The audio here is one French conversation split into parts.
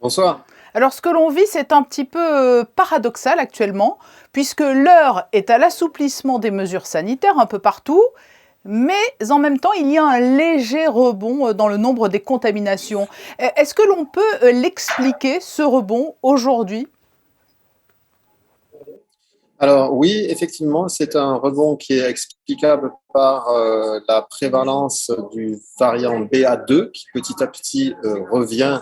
Bonsoir. Alors ce que l'on vit, c'est un petit peu paradoxal actuellement, puisque l'heure est à l'assouplissement des mesures sanitaires un peu partout, mais en même temps, il y a un léger rebond dans le nombre des contaminations. Est-ce que l'on peut l'expliquer, ce rebond, aujourd'hui? Alors oui, effectivement, c'est un rebond qui est explicable par la prévalence du variant BA2 qui petit à petit revient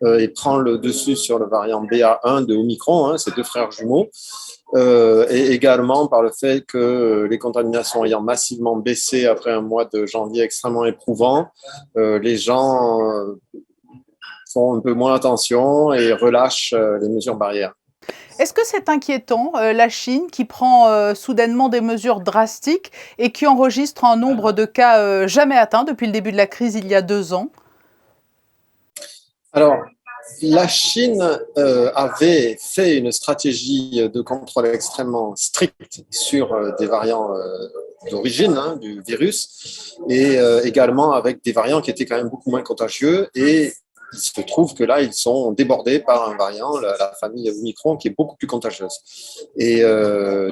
et prend le dessus sur le variant BA1 de Omicron, hein, ces deux frères jumeaux, et également par le fait que les contaminations ayant massivement baissé après un mois de janvier extrêmement éprouvant, les gens font un peu moins attention et relâchent les mesures barrières. Est-ce que c'est inquiétant, la Chine qui prend soudainement des mesures drastiques et qui enregistre un nombre de cas jamais atteint depuis le début de la crise il y a 2 ans? Alors, la Chine avait fait une stratégie de contrôle extrêmement stricte sur des variants d'origine hein, du virus et également avec des variants qui étaient quand même beaucoup moins contagieux et il se trouve que là, ils sont débordés par un variant, la famille Omicron, qui est beaucoup plus contagieuse. Et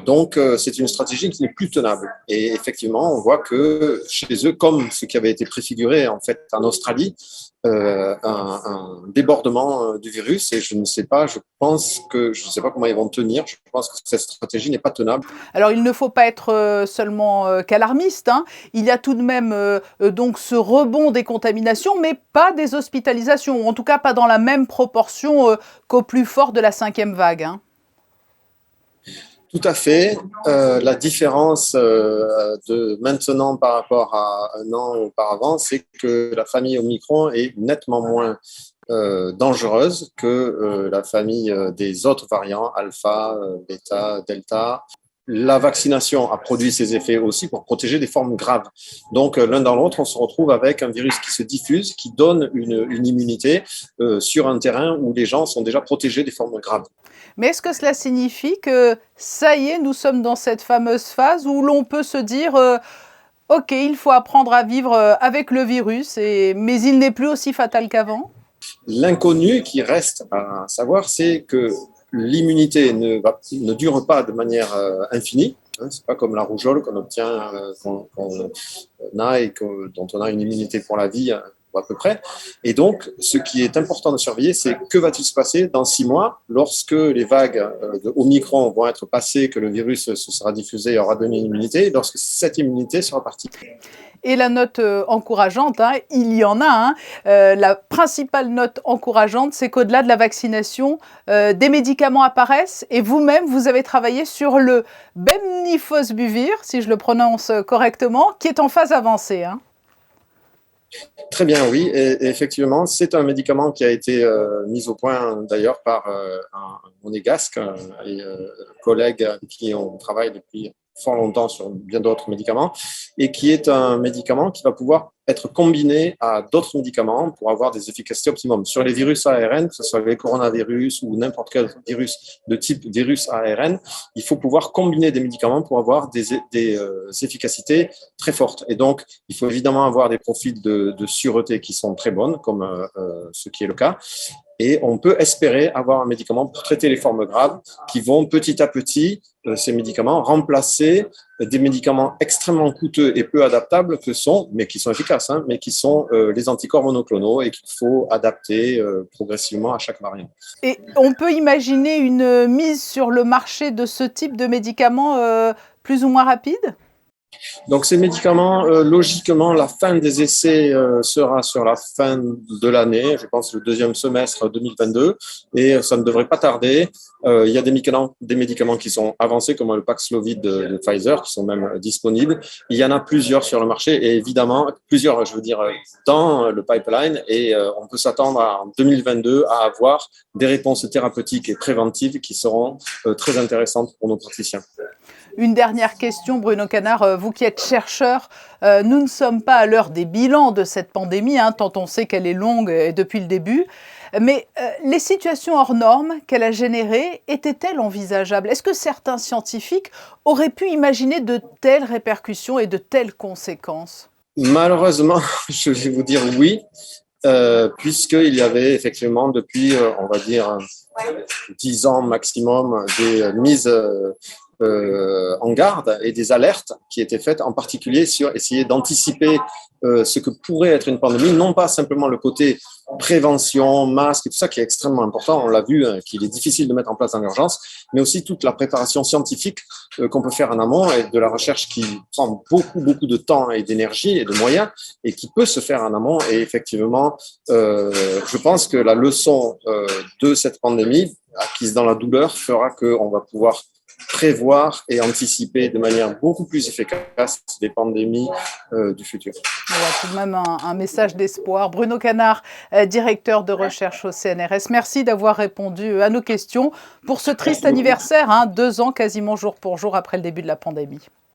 donc, c'est une stratégie qui n'est plus tenable. Et effectivement, on voit que chez eux, comme ce qui avait été préfiguré en fait en Australie, un débordement du virus et je ne sais pas, je ne sais pas comment ils vont tenir. Je pense que cette stratégie n'est pas tenable. Alors il ne faut pas être seulement qu'alarmiste, hein. Il y a tout de même donc ce rebond des contaminations, mais pas des hospitalisations, ou en tout cas pas dans la même proportion qu'au plus fort de la 5e vague, hein. Tout à fait. La différence de maintenant par rapport à un an auparavant, c'est que la famille Omicron est nettement moins dangereuse que la famille des autres variants, alpha, bêta, delta. La vaccination a produit ses effets aussi pour protéger des formes graves. Donc, l'un dans l'autre, on se retrouve avec un virus qui se diffuse, qui donne une immunité sur un terrain où les gens sont déjà protégés des formes graves. Mais est-ce que cela signifie que ça y est, nous sommes dans cette fameuse phase où l'on peut se dire ok, il faut apprendre à vivre avec le virus, mais il n'est plus aussi fatal qu'avant? L'inconnu qui reste à savoir, c'est que l'immunité ne dure pas de manière infinie. Hein, c'est pas comme la rougeole qu'on obtient, qu'on a et dont on a une immunité pour la vie à peu près. Et donc, ce qui est important de surveiller, c'est que va-t-il se passer dans 6 mois lorsque les vagues de Omicron vont être passées, que le virus se sera diffusé et aura donné une immunité, lorsque cette immunité sera partie. Et la note encourageante, hein, il y en a, hein. La principale note encourageante, c'est qu'au-delà de la vaccination, des médicaments apparaissent et vous-même, vous avez travaillé sur le bemnifosbuvir, si je le prononce correctement, qui est en phase avancée, hein. Très bien, oui. Et effectivement, c'est un médicament qui a été mis au point d'ailleurs par un monégasque et collègue avec qui on travaille depuis fort longtemps sur bien d'autres médicaments et qui est un médicament qui va pouvoir être combiné à d'autres médicaments pour avoir des efficacités optimum. Sur les virus ARN, que ce soit les coronavirus ou n'importe quel virus de type virus ARN, il faut pouvoir combiner des médicaments pour avoir des efficacités très fortes. Et donc, il faut évidemment avoir des profils de sûreté qui sont très bonnes, comme ce qui est le cas. Et on peut espérer avoir un médicament pour traiter les formes graves qui vont petit à petit, ces médicaments, remplacer des médicaments extrêmement coûteux et peu adaptables que sont, mais qui sont efficaces, hein, mais qui sont les anticorps monoclonaux et qu'il faut adapter progressivement à chaque variant. Et on peut imaginer une mise sur le marché de ce type de médicaments plus ou moins rapide? Donc ces médicaments, logiquement, la fin des essais sera sur la fin de l'année, je pense le deuxième semestre 2022, et ça ne devrait pas tarder. Il y a des médicaments qui sont avancés, comme le Paxlovid de Pfizer, qui sont même disponibles. Il y en a plusieurs sur le marché, et évidemment, plusieurs, je veux dire, dans le pipeline, et on peut s'attendre en 2022 à avoir des réponses thérapeutiques et préventives qui seront très intéressantes pour nos praticiens. Une dernière question, Bruno Canard, vous qui êtes chercheur, nous ne sommes pas à l'heure des bilans de cette pandémie, hein, tant on sait qu'elle est longue depuis le début, mais les situations hors normes qu'elle a générées étaient-elles envisageables? Est-ce que certains scientifiques auraient pu imaginer de telles répercussions et de telles conséquences? Malheureusement, je vais vous dire oui. puisqu'il y avait effectivement depuis, on va dire, 10 ans maximum, des mises en garde et des alertes qui étaient faites en particulier sur essayer d'anticiper ce que pourrait être une pandémie, non pas simplement le côté prévention, masque et tout ça qui est extrêmement important, on l'a vu, qu'il est difficile de mettre en place dans l'urgence, mais aussi toute la préparation scientifique qu'on peut faire en amont et de la recherche qui prend beaucoup de temps et d'énergie et de moyens et qui peut se faire en amont. Et effectivement, je pense que la leçon de cette pandémie, acquise dans la douleur, fera qu'on va pouvoir prévoir et anticiper de manière beaucoup plus efficace les pandémies du futur. Il y a tout de même un message d'espoir. Bruno Canard, directeur de recherche au CNRS, merci d'avoir répondu à nos questions pour ce triste anniversaire, 2 ans quasiment jour pour jour après le début de la pandémie.